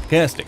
Casting.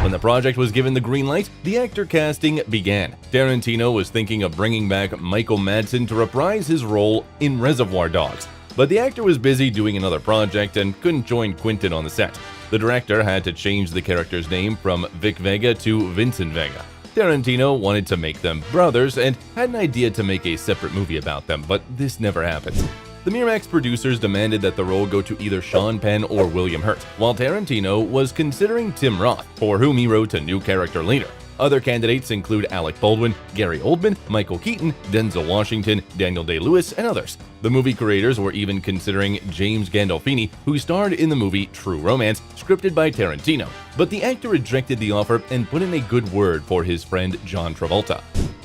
When the project was given the green light, the actor casting began. Tarantino was thinking of bringing back Michael Madsen to reprise his role in Reservoir Dogs, but the actor was busy doing another project and couldn't join Quentin on the set. The director had to change the character's name from Vic Vega to Vincent Vega. Tarantino wanted to make them brothers and had an idea to make a separate movie about them, but this never happened. The Miramax producers demanded that the role go to either Sean Penn or William Hurt, while Tarantino was considering Tim Roth, for whom he wrote a new character later. Other candidates include Alec Baldwin, Gary Oldman, Michael Keaton, Denzel Washington, Daniel Day-Lewis, and others. The movie creators were even considering James Gandolfini, who starred in the movie True Romance, scripted by Tarantino, but the actor rejected the offer and put in a good word for his friend John Travolta.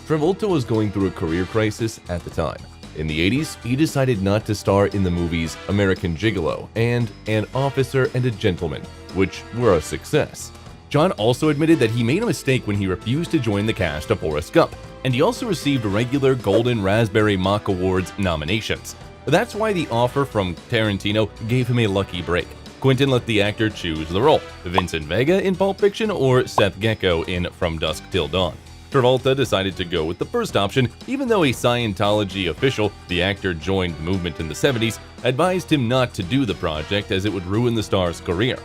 Travolta was going through a career crisis at the time. In the 80s, he decided not to star in the movies American Gigolo and An Officer and a Gentleman, which were a success. John also admitted that he made a mistake when he refused to join the cast of Forrest Gump, and he also received regular Golden Raspberry Mock Awards nominations. That's why the offer from Tarantino gave him a lucky break. Quentin let the actor choose the role, Vincent Vega in Pulp Fiction or Seth Gecko in From Dusk Till Dawn. Travolta decided to go with the first option, even though a Scientology official, the actor joined the movement in the 70s, advised him not to do the project as it would ruin the star's career.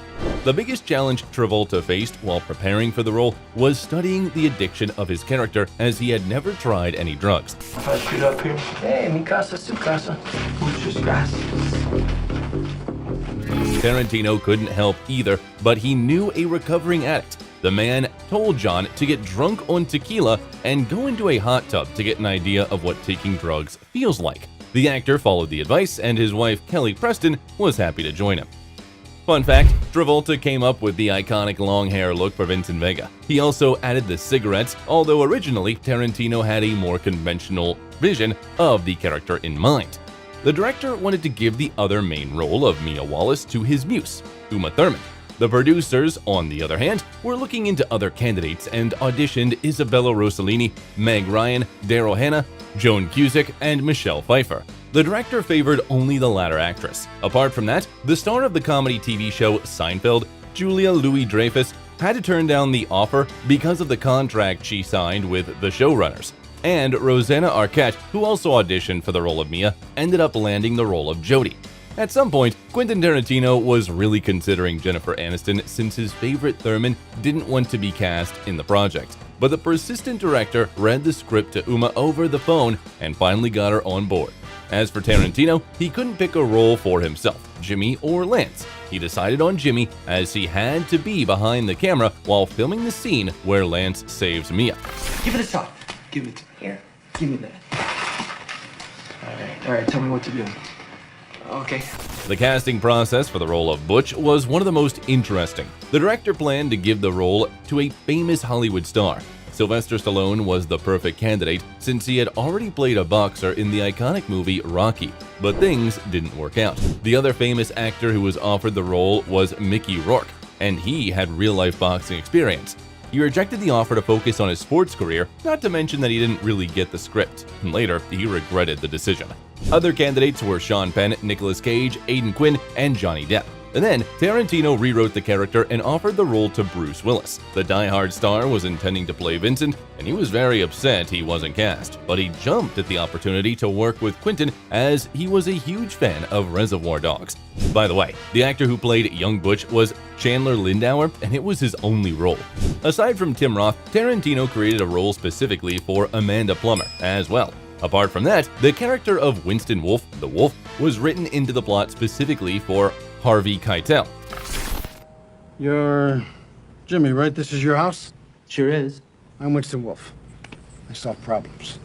The biggest challenge Travolta faced while preparing for the role was studying the addiction of his character, as he had never tried any drugs. If I shoot up here, hey, mi casa, su casa, muchas gracias. Tarantino couldn't help either, but he knew a recovering addict. The man told John to get drunk on tequila and go into a hot tub to get an idea of what taking drugs feels like. The actor followed the advice, and his wife Kelly Preston was happy to join him. Fun fact, Travolta came up with the iconic long hair look for Vincent Vega. He also added the cigarettes, although originally Tarantino had a more conventional vision of the character in mind. The director wanted to give the other main role of Mia Wallace to his muse, Uma Thurman. The producers, on the other hand, were looking into other candidates and auditioned Isabella Rossellini, Meg Ryan, Daryl Hannah, Joan Cusack, and Michelle Pfeiffer. The director favored only the latter actress. Apart from that, the star of the comedy TV show Seinfeld, Julia Louis-Dreyfus, had to turn down the offer because of the contract she signed with the showrunners. And Rosanna Arquette, who also auditioned for the role of Mia, ended up landing the role of Jodie. At some point, Quentin Tarantino was really considering Jennifer Aniston since his favorite Thurman didn't want to be cast in the project. But the persistent director read the script to Uma over the phone and finally got her on board. As for Tarantino, he couldn't pick a role for himself, Jimmy or Lance. He decided on Jimmy as he had to be behind the camera while filming the scene where Lance saves Mia. Give it a shot. Give it here. Give me that. All right, tell me what to do. Okay. The casting process for the role of Butch was one of the most interesting. The director planned to give the role to a famous Hollywood star. Sylvester Stallone was the perfect candidate since he had already played a boxer in the iconic movie Rocky, but things didn't work out. The other famous actor who was offered the role was Mickey Rourke, and he had real-life boxing experience. He rejected the offer to focus on his sports career, not to mention that he didn't really get the script. Later, he regretted the decision. Other candidates were Sean Penn, Nicolas Cage, Aidan Quinn, and Johnny Depp. And then, Tarantino rewrote the character and offered the role to Bruce Willis. The die-hard star was intending to play Vincent, and he was very upset he wasn't cast, but he jumped at the opportunity to work with Quentin as he was a huge fan of Reservoir Dogs. By the way, the actor who played young Butch was Chandler Lindauer, and it was his only role. Aside from Tim Roth, Tarantino created a role specifically for Amanda Plummer as well. Apart from that, the character of Winston Wolfe, the Wolf, was written into the plot specifically for Harvey Keitel. You're Jimmy, right? This is your house? Sure is. I'm Winston Wolfe. I solve problems.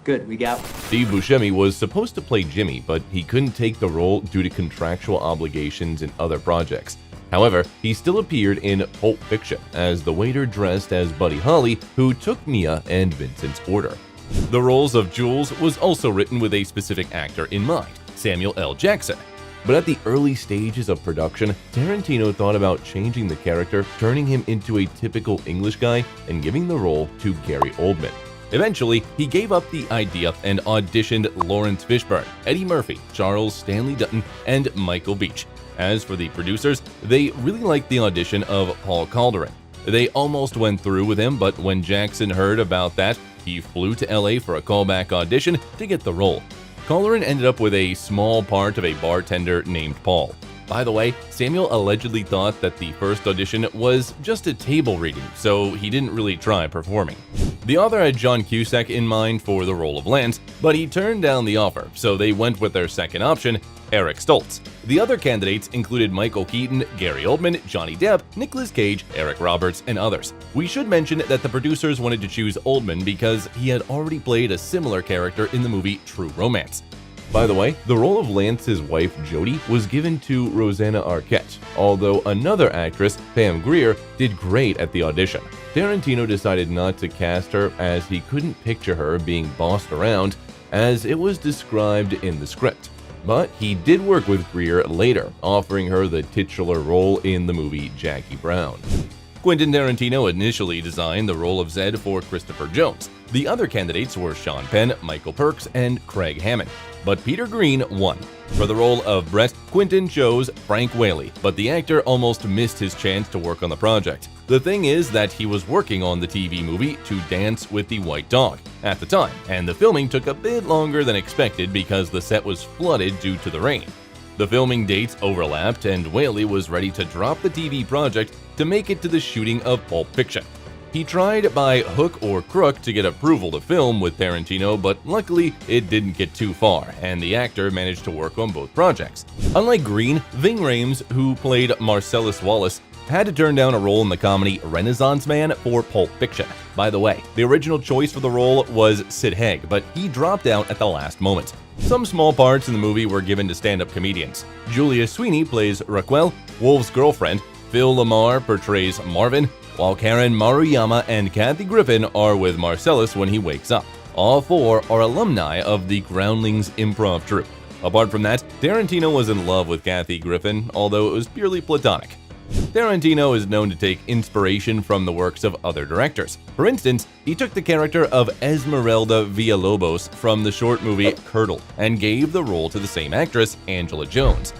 Good, we got Steve Buscemi was supposed to play Jimmy, but he couldn't take the role due to contractual obligations in other projects. However, he still appeared in Pulp Fiction as the waiter dressed as Buddy Holly, who took Mia and Vincent's order. The roles of Jules was also written with a specific actor in mind, Samuel L. Jackson. But at the early stages of production, Tarantino thought about changing the character, turning him into a typical English guy, and giving the role to Gary Oldman. Eventually, he gave up the idea and auditioned Lawrence Fishburne, Eddie Murphy, Charles Stanley Dutton, and Michael Beach. As for the producers, they really liked the audition of Paul Calderon. They almost went through with him, but when Jackson heard about that, he flew to LA for a callback audition to get the role. Calderon ended up with a small part of a bartender named Paul. By the way, Samuel allegedly thought that the first audition was just a table reading, so he didn't really try performing. The author had John Cusack in mind for the role of Lance, but he turned down the offer, so they went with their second option, Eric Stoltz. The other candidates included Michael Keaton, Gary Oldman, Johnny Depp, Nicolas Cage, Eric Roberts, and others. We should mention that the producers wanted to choose Oldman because he had already played a similar character in the movie True Romance. By the way, the role of Lance's wife, Jodie, was given to Rosanna Arquette, although another actress, Pam Grier, did great at the audition. Tarantino decided not to cast her as he couldn't picture her being bossed around, as it was described in the script. But he did work with Grier later, offering her the titular role in the movie Jackie Brown. Quentin Tarantino initially designed the role of Zed for Christopher Jones. The other candidates were Sean Penn, Michael Perks, and Craig Hammond, but Peter Green won. For the role of Brett, Quentin chose Frank Whaley, but the actor almost missed his chance to work on the project. The thing is that he was working on the TV movie To Dance with the White Dog at the time, and the filming took a bit longer than expected because the set was flooded due to the rain. The filming dates overlapped, and Whaley was ready to drop the TV project to make it to the shooting of Pulp Fiction. He tried by hook or crook to get approval to film with Tarantino, but luckily it didn't get too far, and the actor managed to work on both projects. Unlike Green, Ving Rhames, who played Marcellus Wallace, had to turn down a role in the comedy Renaissance Man for Pulp Fiction. By the way, the original choice for the role was Sid Haig, but he dropped out at the last moment. Some small parts in the movie were given to stand-up comedians. Julia Sweeney plays Raquel, Wolf's girlfriend. Phil Lamar portrays Marvin, while Karen Maruyama and Kathy Griffin are with Marcellus when he wakes up. All four are alumni of the Groundlings improv troupe. Apart from that, Tarantino was in love with Kathy Griffin, although it was purely platonic. Tarantino is known to take inspiration from the works of other directors. For instance, he took the character of Esmeralda Villalobos from the short movie Curdle and gave the role to the same actress, Angela Jones.